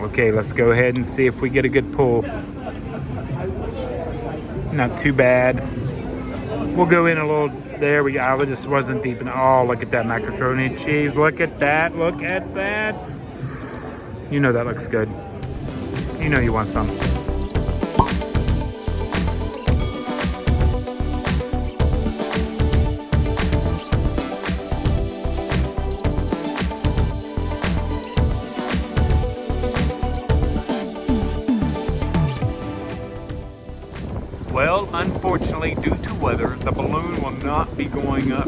Okay, let's go ahead and see if we get a good pull. Not too bad. We'll go in a little. There we go. I just wasn't deep enough. Oh, look at that macaroni and cheese. Look at that. Look at that. You know that looks good. You know you want some. Well, unfortunately, due to weather, the balloon will not be going up.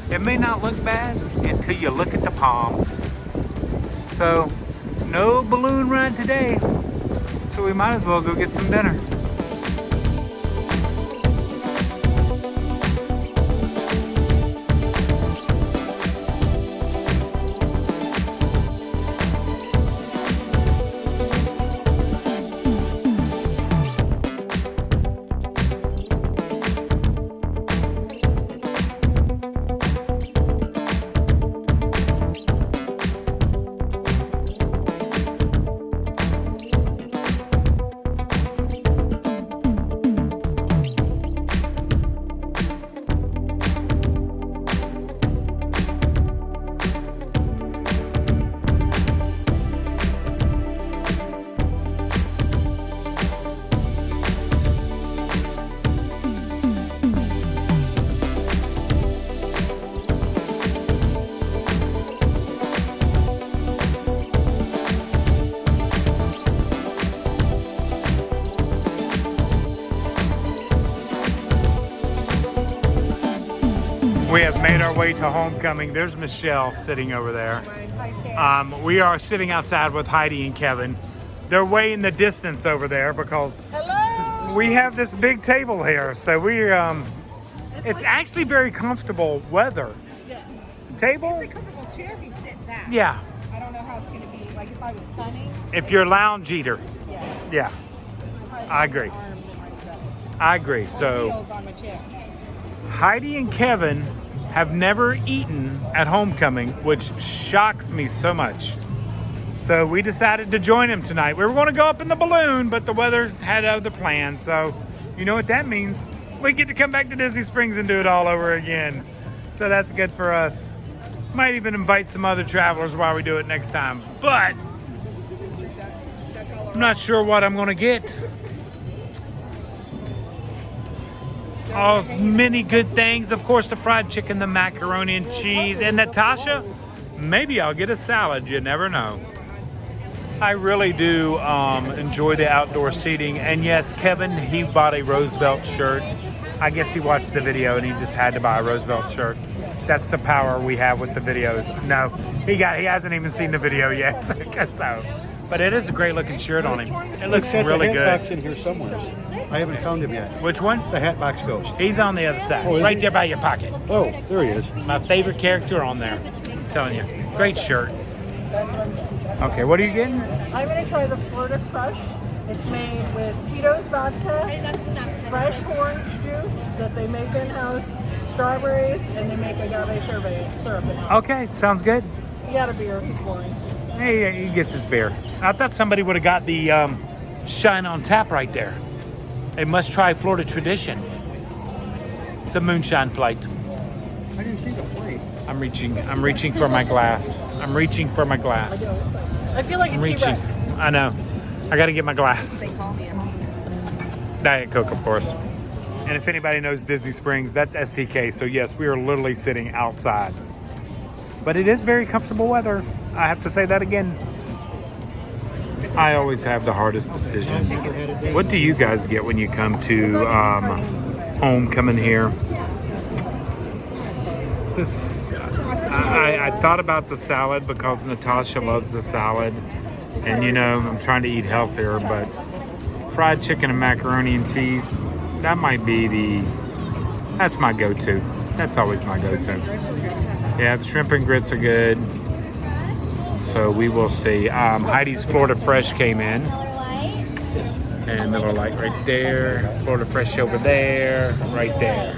It may not look bad until you look at the palms. So, no balloon ride today. So we might as well go get some dinner. We have made our way to Homecoming. There's Michelle sitting over there. We are sitting outside with Heidi and Kevin. They're way in the distance over there because we have this big table here. So it's actually very comfortable weather. Yeah. Table? It's a comfortable chair if you sit back. Yeah. I don't know how it's going to be. Like if I was sunny. If you're a lounge eater. Yeah. Yeah. I agree. I agree. So On my chair. Heidi and Kevin have never eaten at Homecoming, which shocks me so much. So we decided to join them tonight. We were going to go up in the balloon, but the weather had other plans. So you know what that means. We get to come back to Disney Springs and do it all over again. So that's good for us. Might even invite some other travelers while we do it next time. But I'm not sure what I'm going to get. Oh, many good things. Of course, the fried chicken, the macaroni and cheese. And Natasha, maybe I'll get a salad. You never know. I really do enjoy the outdoor seating. And yes, Kevin, he bought a Roosevelt shirt. I guess he watched the video and he just had to buy a Roosevelt shirt. That's the power we have with the videos. No, he hasn't even seen the video yet. So, but it is a great looking shirt on him. It looks really good. The hat box in here somewhere. I haven't found him yet. Which one? The hat box ghost. He's on the other side, Oh, is right he? there by your pocket. Oh, there he is. My favorite character on there. I'm telling you, great shirt. Okay, what are you getting? I'm going to try the Florida Crush. It's made with Tito's vodka, fresh orange juice that they make in-house, strawberries, and they make agave syrup in-house. Okay, sounds good. He got a beer. He's boring. Hey, he gets his beer. I thought somebody would have got the Shine on Tap right there. A must-try Florida tradition. It's a moonshine flight. I didn't see the plate. I'm reaching for my glass. I'm reaching for my glass. I feel like a I'm reaching. T-Rex. I know. I got to get my glass. They call me a Diet Coke, of course. And if anybody knows Disney Springs, that's STK. So yes, we are literally sitting outside. But it is very comfortable weather. I have to say that again. I always have the hardest decisions. What do you guys get when you come to Homecoming here? I thought about the salad because Natasha loves the salad. And you know, I'm trying to eat healthier, but fried chicken and macaroni and cheese, that might be that's my go-to. That's always my go-to. Yeah, the shrimp and grits are good. So we will see. Heidi's Florida Fresh came in. And Miller Lite right there. Florida Fresh over there. Right there.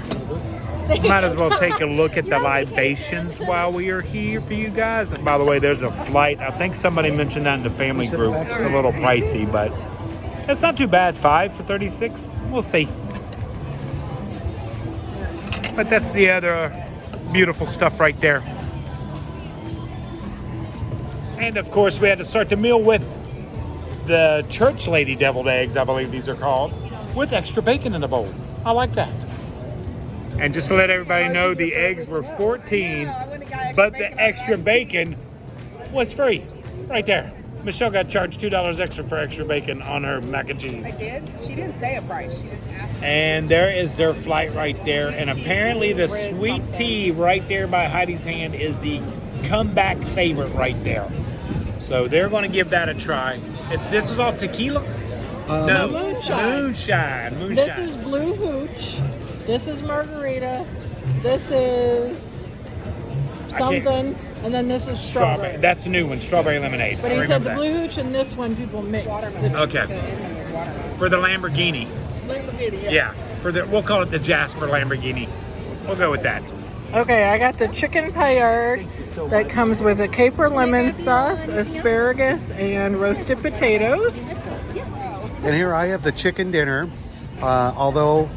Might as well take a look at the libations while we are here for you guys. And by the way, there's a flight. I think somebody mentioned that in the family group. It's a little pricey, but it's not too bad. 5 for 36. We'll see. But that's the other beautiful stuff right there. And of course, we had to start the meal with the church lady deviled eggs, I believe these are called, with extra bacon in the bowl. I like that. And just to let everybody know, the eggs were $14, but the extra bacon was free. Right there. Michelle got charged $2 extra for extra bacon on her mac and cheese. I did? She didn't say a price. She just asked. And there is their flight right there. And apparently the sweet tea right there by Heidi's hand is the comeback favorite right there. So they're going to give that a try. This is all tequila? No, moonshine. This is Blue Hooch. This is margarita. This is something. And then this is strawberry. That's the new one, strawberry lemonade. But he said the Blue Hooch and this one people mix. Okay. For the Lamborghini. Lamborghini, Yeah. We'll call it the Jasper Lamborghini. We'll go with that. Okay, I got the chicken paillard that comes with a caper lemon sauce, asparagus, and roasted potatoes. And here I have the chicken dinner. Although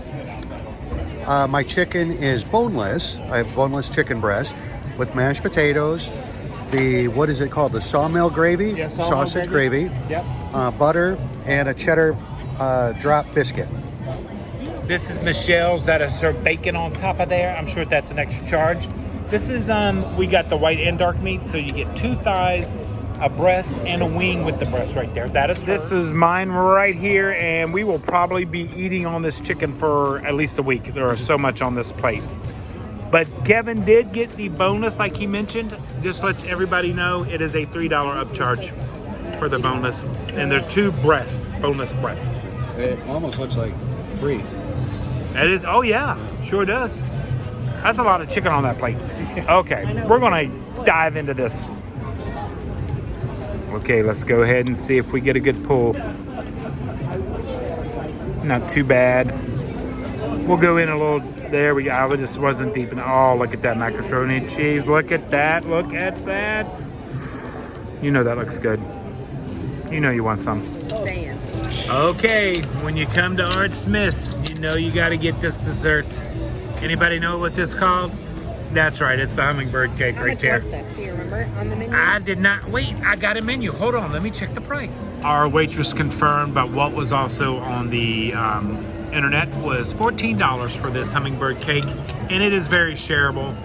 my chicken is boneless, I have boneless chicken breast with mashed potatoes, the, what is it called? The sawmill gravy? Yeah, sausage gravy. Yep. Butter, and a cheddar drop biscuit. This is Michelle's that is served bacon on top of there. I'm sure that's an extra charge. This is, we got the white and dark meat, so you get 2 thighs, a breast, and a wing with the breast right there. That is This is mine right here, and we will probably be eating on this chicken for at least a week. There is so much on this plate. But Kevin did get the bonus, like he mentioned. Just let everybody know, it is a $3 upcharge for the bonus. And they're 2 boneless breast. It almost looks like free. That is, oh yeah, sure does. That's a lot of chicken on that plate. Okay, we're gonna dive into this. Okay, let's go ahead and see if we get a good pull. Not too bad. We'll go in a little, there we go. I just wasn't deep in, oh, look at that macaroni and cheese. Look at that, look at that. You know that looks good. You know you want some. Saying. Okay, when you come to Art Smith's, you know you got to get this dessert. Anybody know what this is called? That's right, it's the hummingbird cake right there. How much was this? Do you remember on the menu? I did not, wait, I got a menu. Hold on, let me check the price. Our waitress confirmed, but what was also on the internet was $14 for this hummingbird cake, and it is very shareable.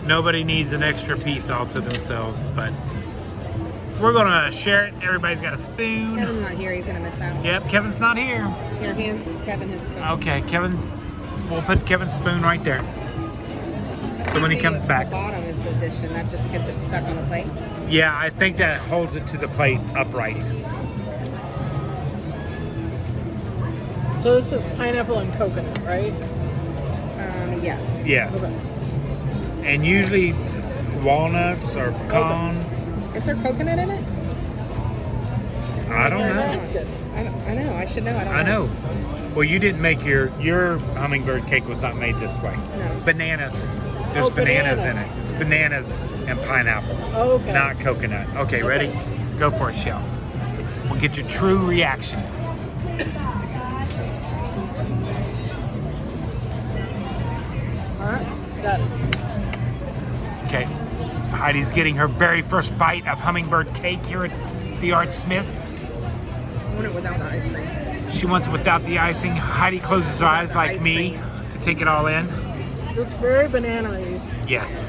Nobody needs an extra piece all to themselves, but we're gonna share it. Everybody's got a spoon. Kevin's not here, he's gonna miss out. Yep, Kevin's not here. Here, hand Kevin his spoon. Okay, Kevin, we'll put Kevin's spoon right there. So when he comes back. The bottom is the dish, and that just gets it stuck on the plate. Yeah, I think that holds it to the plate upright. So this is pineapple and coconut, right? Yes. Yes. Okay. And usually walnuts or pecans. Is there coconut in it? I don't know. That's good. I know. I should know. I know. Well, you didn't make your hummingbird cake was not made this way. No. Bananas. There's bananas in it. It's bananas and pineapple. Oh, okay. Not coconut. Okay, ready? Go for it, Shell. We'll get your true reaction. All right, got it. Okay. Heidi's getting her very first bite of hummingbird cake here at the Art Smith's. I want it without the ice cream. She wants it without the icing. Heidi closes her eyes like ice me cream. to take it all in. It's very banana-y. Yes.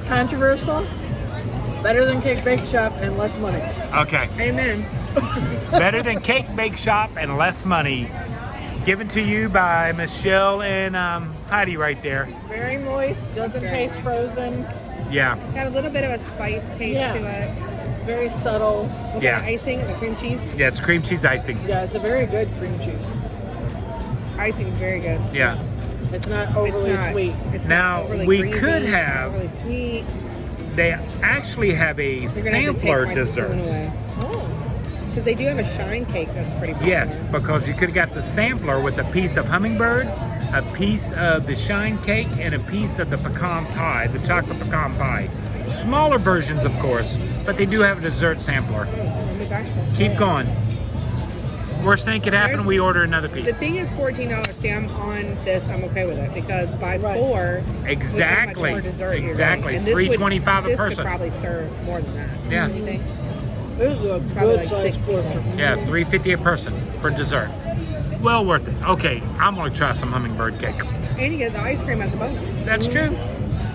Controversial. Better than Cake Bake Shop and less money. Okay. Amen. Better than Cake Bake Shop and less money. Given to you by Michelle and Heidi right there. Very moist, doesn't Very taste moist. frozen. Yeah. Got a little bit of a spice taste Yeah. to it. Very subtle. With Yeah. the icing, the cream cheese. Yeah, it's cream cheese icing. Yeah, it's a very good cream cheese. Icing's very good. Yeah. It's not overly sweet. It's Now, not overly we greasy, could it's not have- overly sweet. They actually have a You're gonna have to sampler take my spoon dessert. away. Oh. Because they do have a shine cake that's pretty popular. Yes, because you could have got the sampler with a piece of hummingbird a piece of the shine cake and a piece of the pecan pie, the chocolate pecan pie. Smaller versions, of course, but they do have a dessert sampler. Keep going. Worst thing could happen, we order another piece. The thing is $14. See, I'm on this. I'm okay with it because by 4, exactly, look how much more dessert exactly, you're getting. And $3.25 a this person. could probably serve more than that. Yeah. What do you think? This is a Probably good like size 6 portion. Yeah, $3.50 a person for dessert. Well worth it. Okay, I'm gonna try some hummingbird cake. And you get the ice cream as a bonus. That's true.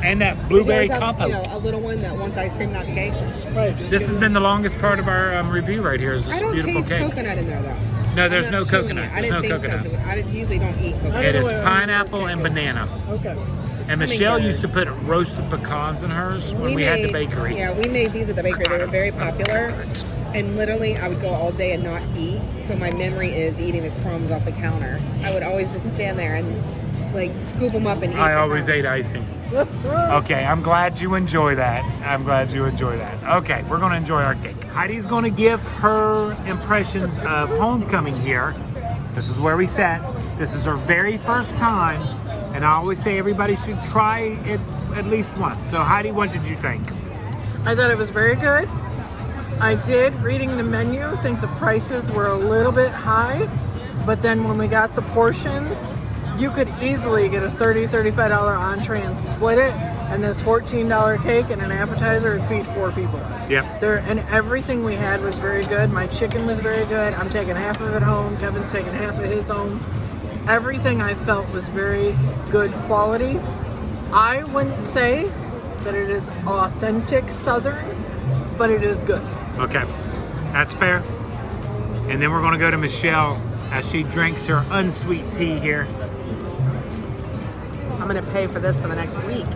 And that blueberry You guys have, compote. You know, a little one that wants ice cream, not the cake. Right. This has been the longest part of our review right here. Is this I don't beautiful taste cake? coconut in there though. No, there's I'm no not chewing coconut. it. I There's no didn't think coconut. so. I usually don't eat coconut. It is know what pineapple and banana. Okay. And Michelle used to put roasted pecans in hers when we had the bakery. Yeah, we made these at the bakery. They were very popular. And literally, I would go all day and not eat. So my memory is eating the crumbs off the counter. I would always just stand there and like scoop them up and eat. I the always crumbs. ate icing. Okay, I'm glad you enjoy that. I'm glad you enjoy that. Okay, we're gonna enjoy our cake. Heidi's gonna give her impressions of homecoming here. This is where we sat. This is her very first time, and I always say everybody should try it at least once. So Heidi, what did you think? I thought it was very good. I did, reading the menu, think the prices were a little bit high, but then when we got the portions, you could easily get a $30, $35 entree and split it, and this $14 cake and an appetizer would feed 4 people. Yep. And everything we had was very good. My chicken was very good. I'm taking half of it home. Kevin's taking half of his home. Everything I felt was very good quality. I wouldn't say that it is authentic Southern, but it is good. Okay, that's fair. And then we're gonna go to Michelle as she drinks her unsweet tea here. I'm going to pay for this for the next week.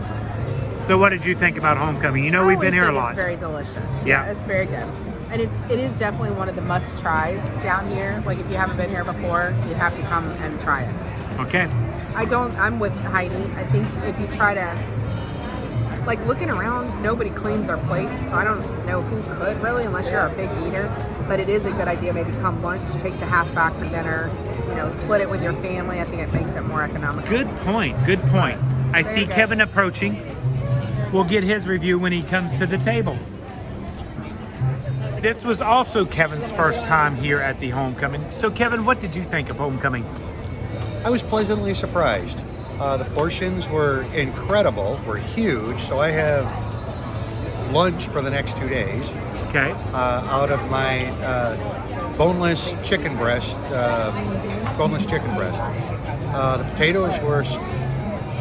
So what did you think about homecoming? You know we've been here a lot. It's very delicious. Yeah. It's very good. And it is definitely one of the must tries down here. Like if you haven't been here before, you have to come and try it. Okay. I'm with Heidi. I think if you try to, like looking around, nobody cleans their plate. So I don't know who could really, unless you're a big eater. But it is a good idea, maybe come lunch, take the half back for dinner, split it with your family. I think it makes it more economical. Good point. Good point. I Very see good. Kevin approaching. We'll get his review when he comes to the table. This was also Kevin's first time here at the homecoming. So Kevin, what did you think of homecoming? I was pleasantly surprised. The portions were incredible, were huge, so I have lunch for the next 2 days Okay. out of my boneless chicken breast. The potatoes were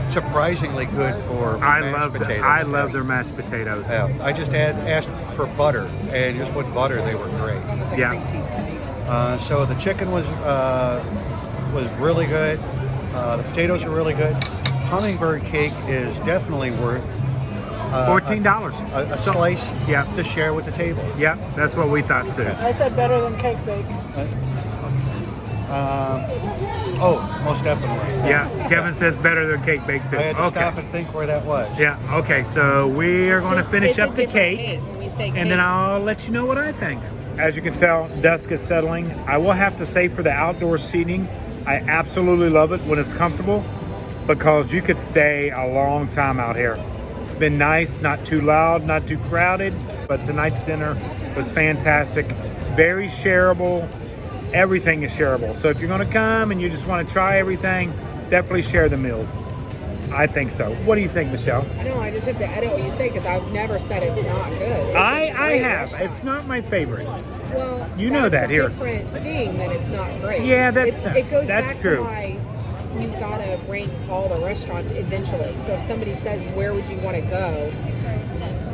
surprisingly good for mashed potatoes. I love their mashed potatoes. Yeah, I just asked for butter, and just with butter, they were great. Yeah. So the chicken was really good. The potatoes are really good. Hummingbird cake is definitely worth $14. a slice Yeah. to share with the table. Yeah, that's what we thought too. I said better than cake bake. Oh, most definitely. Yeah, Kevin says better than cake bake too. I had to Okay. stop and think where that was. Yeah, okay, so we are going to finish It's a up the different cake, When we say and then cake. I'll let you know what I think. As you can tell, dusk is settling. I will have to say for the outdoor seating, I absolutely love it when it's comfortable because you could stay a long time out here. It's been nice, not too loud, not too crowded, but tonight's dinner was fantastic. Very shareable. Everything is shareable. So if you're going to come and you just want to try everything, definitely share the meals. I think so. What do you think, Michelle? No, I just have to edit what you say because I've never said it's not good. It's a I great have. restaurant. It's not my favorite. Well, You know that's that a here. different thing that it's not great. Yeah, it goes that's back true. to why you've got to rank all the restaurants eventually. So if somebody says where would you want to go,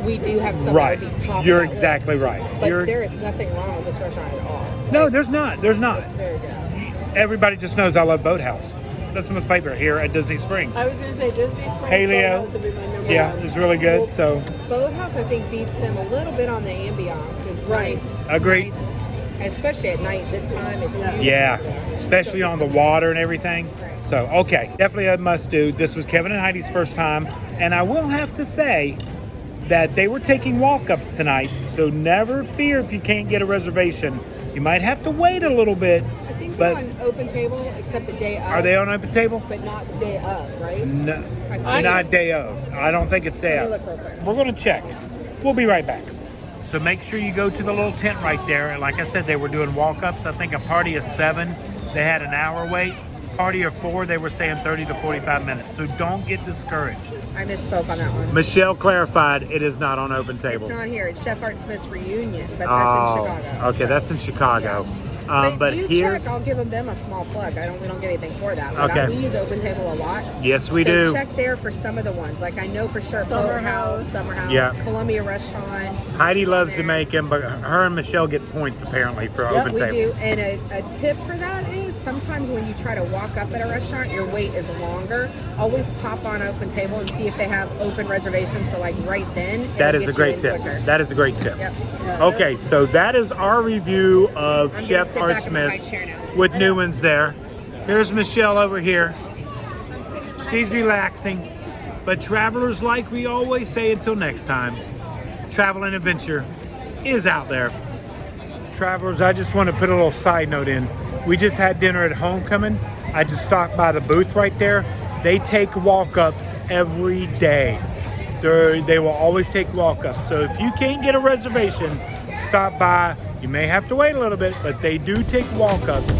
we do have some Right. that would be top. You're of that exactly list. right. But You're- there is nothing wrong with this restaurant at all. No, there's not. There's not. It's very good. Everybody just knows I love Boathouse. That's my favorite here at Disney Springs. I was going to say Disney Springs. Hey, Leo. Boathouse would be my number Yeah, one. it's really good. So Boathouse, I think, beats them a little bit on the ambiance. It's Right. nice. Agreed. Nice, especially at night. This time, it's beautiful. yeah, especially on the water and everything. So okay, definitely a must do. This was Kevin and Heidi's first time, and I will have to say, that they were taking walk-ups tonight. So never fear if you can't get a reservation. You might have to wait a little bit. I think But- they're on open table except the day of. Are they on open table? But not the day of, right? No, I not day of. I don't think it's day Let me of. look real quick. We're going to check. We'll be right back. So make sure you go to the little tent right there. And like I said, they were doing walk-ups. I think a party of 7, they had an hour wait. Party of 4, they were saying 30 to 45 minutes. So don't get discouraged. I misspoke on that one. Michelle clarified it is not on open table. It's not here. It's Chef Art Smith's reunion, but that's in Chicago. Okay, that's in Chicago. But But do here, check. I'll give them a small plug. We don't get anything for that. But Okay. we use Open Table a lot. yes, we So do. check there for some of the ones. Like I know for sure Summer Boathouse, House. Summer House, Yeah. Columbia Restaurant. Heidi loves to make them, but her and Michelle get points apparently for open We table. do. And a tip for that is sometimes when you try to walk up at a restaurant, your wait is longer. Always pop on Open Table and see if they have open reservations for like right then. and That it'll is a get you great in tip. quicker. That is a great tip. Yep. Okay, so that is our review of I'm gonna Chef sit Art back in my Smith chair now. with new ones there. Here's Michelle over here. She's relaxing. But travelers, like we always say, until next time, travel and adventure is out there. Travelers, I just want to put a little side note in. We just had dinner at Homecoming. I just stopped by the booth right there. They take walk-ups every day. They will always take walk-ups. So if you can't get a reservation, stop by. You may have to wait a little bit, but they do take walk-ups